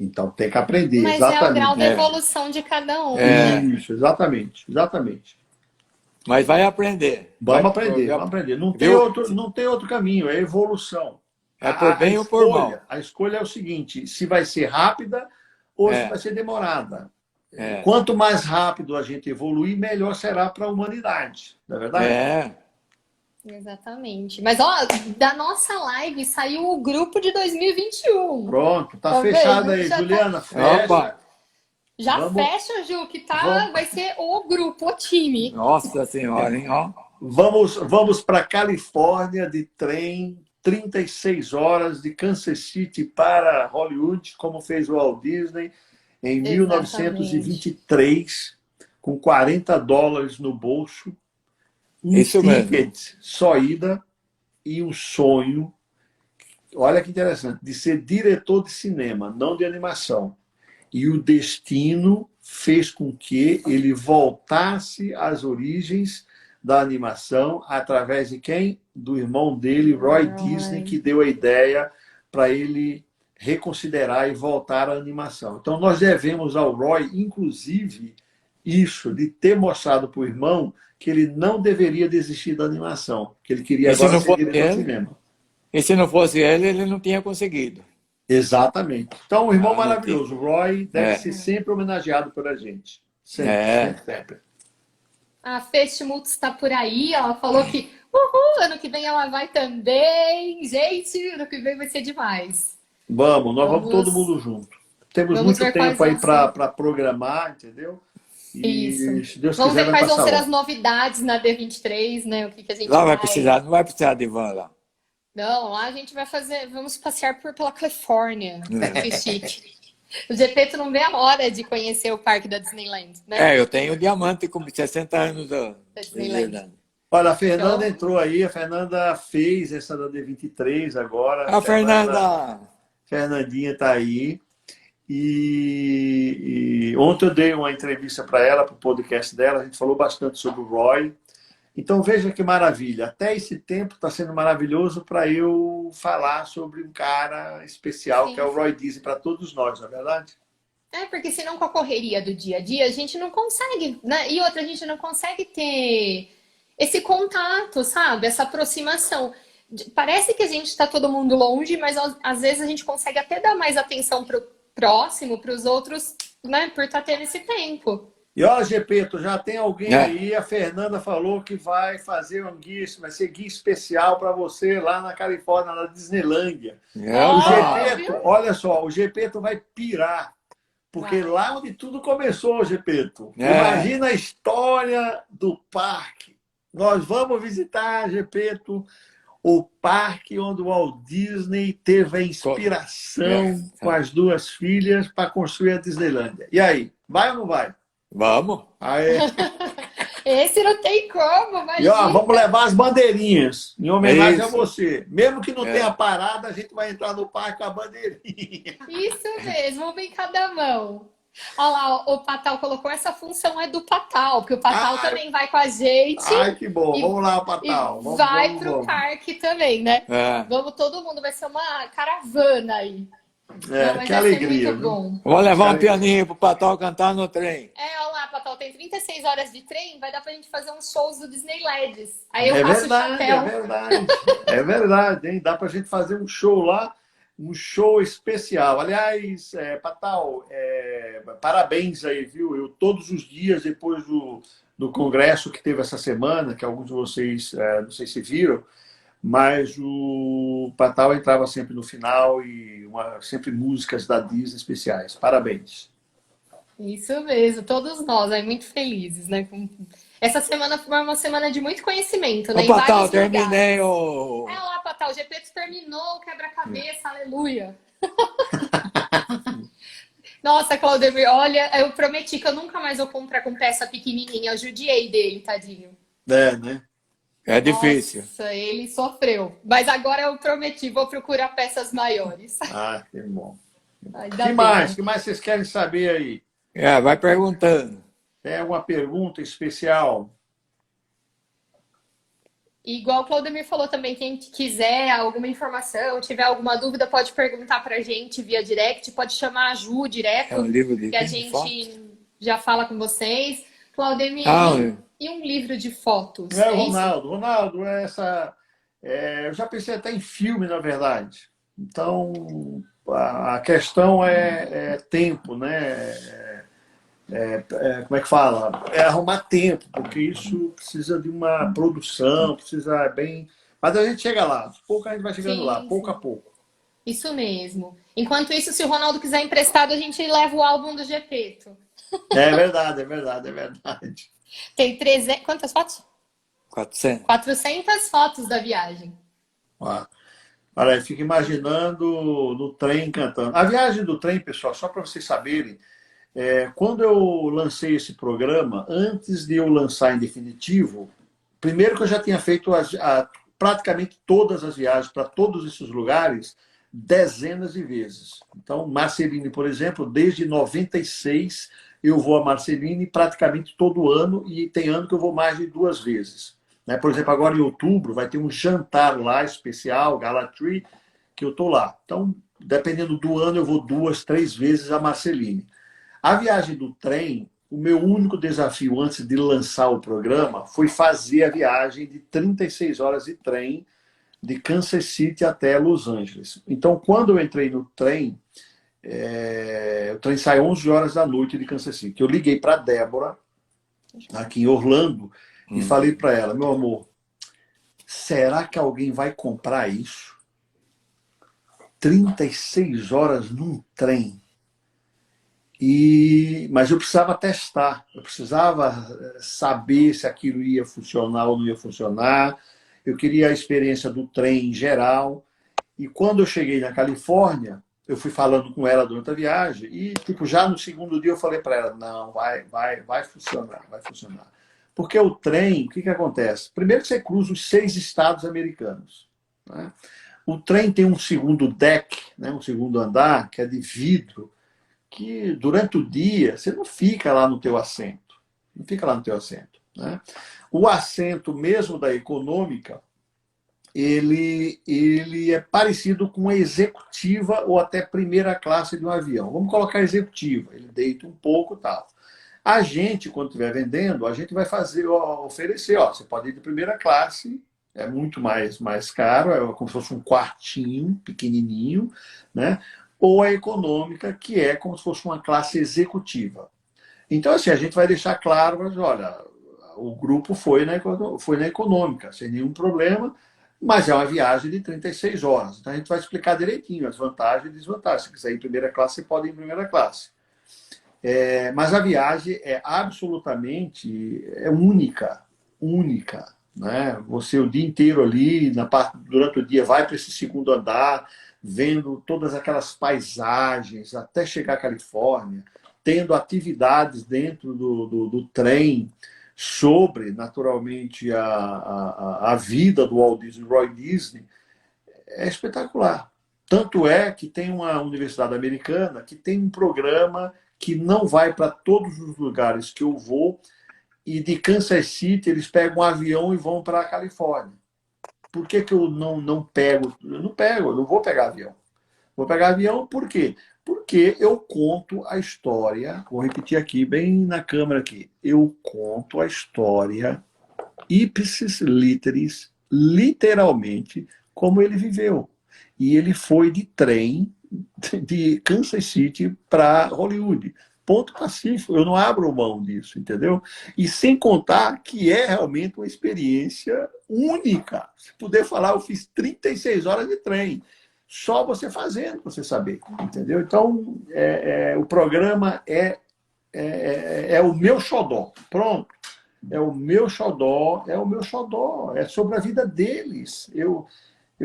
Então tem que aprender, Mas exatamente. é o grau da evolução de cada um, É. né? Isso, exatamente, exatamente. Mas vai aprender. Vamos Vai- aprender, vamos aprender. Não Viu? tem outro caminho, é evolução. É por bem ou por mal. A escolha é o seguinte, se vai ser rápida ou se É. vai ser demorada. É. Quanto mais rápido a gente evoluir, melhor será para a humanidade, não é verdade? É. Exatamente. Mas, ó, da nossa live saiu o grupo de 2021. Pronto, tá Tá fechado vendo? aí, Já tá- Juliana, fecha. Opa! Já Vamos- fecha, Ju, que vamos- vai ser o grupo, o time. Nossa Senhora, hein? Ó. Vamos para Califórnia de trem, 36 horas de Kansas City para Hollywood, como fez o Walt Disney em Exatamente. 1923, com $40 no bolso, um Isso mesmo. ticket só ida e um sonho, olha que interessante, de ser diretor de cinema, não de animação. E o destino fez com que ele voltasse às origens da animação através de quem? Do irmão dele, Roy Disney, que deu a ideia para ele reconsiderar e voltar à animação. Então, nós devemos ao Roy, inclusive, isso, de ter mostrado para o irmão que ele não deveria desistir da animação, que ele queria E se agora não ser for diretor de ele? cinema. E se não fosse ele não tinha conseguido. Exatamente. Então, um irmão Ah, maravilhoso. O Roy deve É. ser sempre homenageado pela gente. Sempre, É. sempre, sempre. A Fê Schmutz está por aí, ela falou que ano que vem ela vai também. Gente, ano que vem vai ser demais. Vamos, nós vamos Vamos- todo mundo junto. Temos vamos muito ver quais tempo aí vão ser. para programar, entendeu? E Isso. se Deus Vamos quiser, ver vai quais vão passar ser logo. as novidades na D23, né? O que a gente Lá vai precisar, não vai precisar de van lá. Não, lá a gente vai fazer. Vamos passear pela Califórnia. É. Que chique. O Gepeto não vê a hora de conhecer o parque da Disneyland, né? É, eu tenho diamante com 60 anos da Disneyland. Olha, a Fernanda Então- entrou aí, a Fernanda fez essa da D23 agora. A Fernanda! Fernandinha está aí. E ontem eu dei uma entrevista para ela, para o podcast dela, a gente falou bastante sobre o Roy. Então veja que maravilha, até esse tempo está sendo maravilhoso para eu falar sobre um cara especial, Sim. que é o Roy Disney, para todos nós, não é verdade? É, porque senão com a correria do dia a dia, a gente não consegue, né? E outra, a gente não consegue ter esse contato, sabe? Essa aproximação. Parece que a gente está todo mundo longe, mas às vezes a gente consegue até dar mais atenção pro próximo, para os outros, né? Por estar tendo esse tempo. E olha, Gepeto, já tem alguém É. aí, a Fernanda falou que vai fazer um guia, vai ser guia especial para você lá na Califórnia, na Disneylândia. É, O Ah, Gepeto, olha só, o Gepeto vai pirar. Porque Vai. lá onde tudo começou, Gepeto. É. Imagina a história do parque. Nós vamos visitar, Gepeto, o parque onde o Walt Disney teve a inspiração com as duas filhas para construir a Disneylândia. E aí, vai ou não vai? Vamos. Aí. Esse não tem como, E imagina. ó, vamos levar as bandeirinhas em homenagem a Isso. você. Mesmo que não É. tenha parada, a gente vai entrar no parque com a bandeirinha. Isso mesmo, um em cada mão. Olha lá, o Patal colocou essa função é do Patal, porque o Patal Ai. também vai com a gente Ai, que bom. E- Vamos lá, e Patal. Vamos, vai vamos, pro vamos. parque também, né? É. Vamos todo mundo, vai ser uma caravana aí. É, Não, mas que vai alegria. ser muito viu? bom. Vou levar um Cara, pianinho pro Patal cantar no trem. É, olha lá, Patal, tem 36 horas de trem, vai dar pra gente fazer uns shows do Disneylands. Aí eu É faço o verdade, chapéu. é verdade. É verdade, hein? Dá pra gente fazer um show lá, um show especial. Aliás, Patal, parabéns aí, viu? Eu todos os dias, depois do congresso que teve essa semana, que alguns de vocês, não sei se viram, mas o Patal entrava sempre no final e sempre músicas da Disney especiais. Parabéns. Isso mesmo, todos nós, muito felizes, né? Essa semana foi uma semana de muito conhecimento, né? Ô, Em Patal, vários lugares. terminei o... É lá, Patal, o Gepeto terminou o quebra-cabeça, aleluia. Nossa, Claudemir, olha, eu prometi que eu nunca mais vou comprar com peça pequenininha, eu judiei dele, tadinho. É, né? É difícil. Nossa, ele sofreu. Mas agora eu prometi, vou procurar peças maiores. Ah, que bom. Ainda Que bem. mais? Que mais vocês querem saber aí? É, vai perguntando. Tem alguma pergunta especial? E igual o Claudemir falou também, quem quiser alguma informação, tiver alguma dúvida, pode perguntar pra gente via direct, pode chamar a Ju É um direto, livro de que a quem? De foto? gente já fala com vocês. Claudemir, Ah, e um livro de fotos, É, é isso? Ronaldo, eu já pensei até em filme, na verdade. Então, a questão é tempo, né? Como é que fala? É arrumar tempo, porque isso precisa de uma produção, precisa bem. Mas a gente chega lá, pouco a gente vai chegando lá, Sim, pouco a sim. pouco. Isso mesmo. Enquanto isso, se o Ronaldo quiser emprestado, a gente leva o álbum do Gepeto. É verdade, é verdade, é verdade. Tem 300... Quantas fotos? 400. 400 fotos da viagem. Ó, olha, eu fico imaginando no trem cantando. A viagem do trem, pessoal, só para vocês saberem, quando eu lancei esse programa, antes de eu lançar em definitivo, primeiro que eu já tinha feito praticamente todas as viagens para todos esses lugares dezenas de vezes. Então, Marceline, por exemplo, desde 96 eu vou a Marceline praticamente todo ano e tem ano que eu vou mais de 2 vezes. Né? Por exemplo, agora em outubro vai ter um jantar lá especial, Galatree, que eu estou lá. Então, dependendo do ano, eu vou 2, 3 vezes a Marceline. A viagem do trem, o meu único desafio antes de lançar o programa foi fazer a viagem de 36 horas de trem de Kansas City até Los Angeles. Então, quando eu entrei no trem, o trem sai 11 horas da noite de Kansas City. Eu liguei para a Débora, aqui em Orlando, e falei para ela, meu amor, será que alguém vai comprar isso? 36 horas num trem. Mas eu precisava testar, eu precisava saber se aquilo ia funcionar ou não ia funcionar. Eu queria a experiência do trem em geral. E quando eu cheguei na Califórnia, eu fui falando com ela durante a viagem e tipo já no segundo dia eu falei para ela, não, vai funcionar, vai funcionar. Porque o trem, o que acontece? Primeiro que você cruza os 6 estados americanos. Né? O trem tem um segundo deck, né, um segundo andar, que é de vidro, que durante o dia você não fica lá no teu assento. Não fica lá no teu assento. Né? O assento mesmo da econômica, ele é parecido com a executiva ou até primeira classe de um avião. Vamos colocar executiva, ele deita um pouco e tal. A gente, quando estiver vendendo, a gente vai oferecer, você pode ir de primeira classe, é muito mais caro, é como se fosse um quartinho pequenininho, né? Ou a econômica, que é como se fosse uma classe executiva. Então, assim, a gente vai deixar claro, mas olha, o grupo foi na econômica, sem nenhum problema, mas é uma viagem de 36 horas. Então, a gente vai explicar direitinho as vantagens e desvantagens. Se quiser ir em primeira classe, você pode ir em primeira classe. Mas a viagem é absolutamente única, única. Né? Você o dia inteiro ali, durante o dia, vai para esse segundo andar, vendo todas aquelas paisagens, até chegar à Califórnia, tendo atividades dentro do trem sobre, naturalmente, a vida do Walt Disney, Roy Disney, é espetacular. Tanto é que tem uma universidade americana que tem um programa que não vai para todos os lugares que eu vou, e de Kansas City eles pegam um avião e vão para a Califórnia. Por que eu não pego? Eu não vou pegar avião. Vou pegar avião por quê? Porque eu conto a história, vou repetir aqui, bem na câmera aqui, eu conto a história ipsis literis, literalmente, como ele viveu. E ele foi de trem de Kansas City para Hollywood. Ponto pacífico, eu não abro mão disso, entendeu? E sem contar que é realmente uma experiência única. Se puder falar, eu fiz 36 horas de trem. Só você fazendo, você saber, entendeu? Então, o programa é o meu xodó. Pronto. É o meu xodó, é o meu xodó. É sobre a vida deles. Eu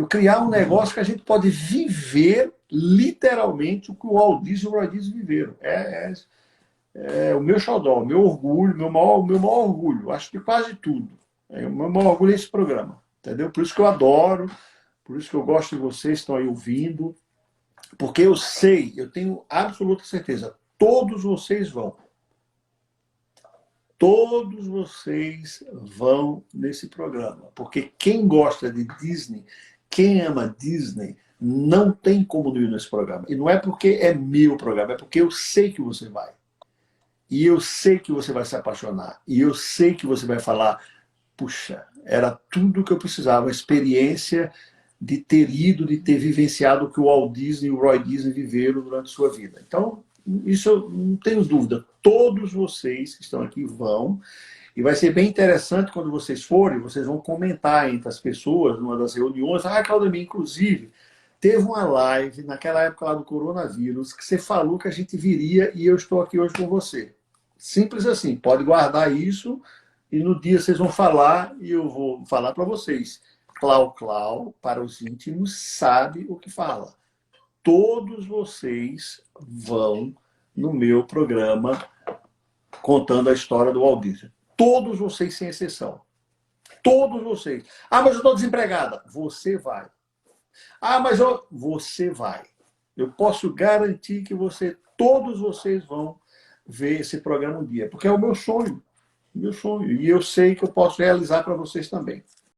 criar um negócio que a gente pode viver literalmente o que o Walt Disney e o Roy Disney viveram. É o meu xodó, o meu orgulho, o meu maior orgulho, acho que quase tudo. O meu maior orgulho é esse programa, entendeu? Por isso que eu adoro, por isso que eu gosto de vocês que estão aí ouvindo, porque eu sei, eu tenho absoluta certeza, todos vocês vão. Todos vocês vão nesse programa. Porque quem gosta de Disney, quem ama Disney, não tem como não ir nesse programa. E não é porque é meu programa, é porque eu sei que você vai. E eu sei que você vai se apaixonar. E eu sei que você vai falar, puxa, era tudo o que eu precisava. A experiência de ter ido, de ter vivenciado o que o Walt Disney e o Roy Disney viveram durante a sua vida. Então, isso eu não tenho dúvida. Todos vocês que estão aqui vão. E vai ser bem interessante quando vocês forem, vocês vão comentar entre as pessoas, numa das reuniões. Ah, Claudemir, inclusive, teve uma live naquela época lá do coronavírus que você falou que a gente viria e eu estou aqui hoje com você. Simples assim. Pode guardar isso e no dia vocês vão falar e eu vou falar para vocês. Clau, para os íntimos, sabe o que fala. Todos vocês vão no meu programa contando a história do Walt Disney. Todos vocês, sem exceção. Todos vocês. Ah, mas eu estou desempregada. Você vai. Ah, mas você vai. Eu posso garantir que todos vocês vão ver esse programa um dia. Porque é o meu sonho. Meu sonho. E eu sei que eu posso realizar para vocês também.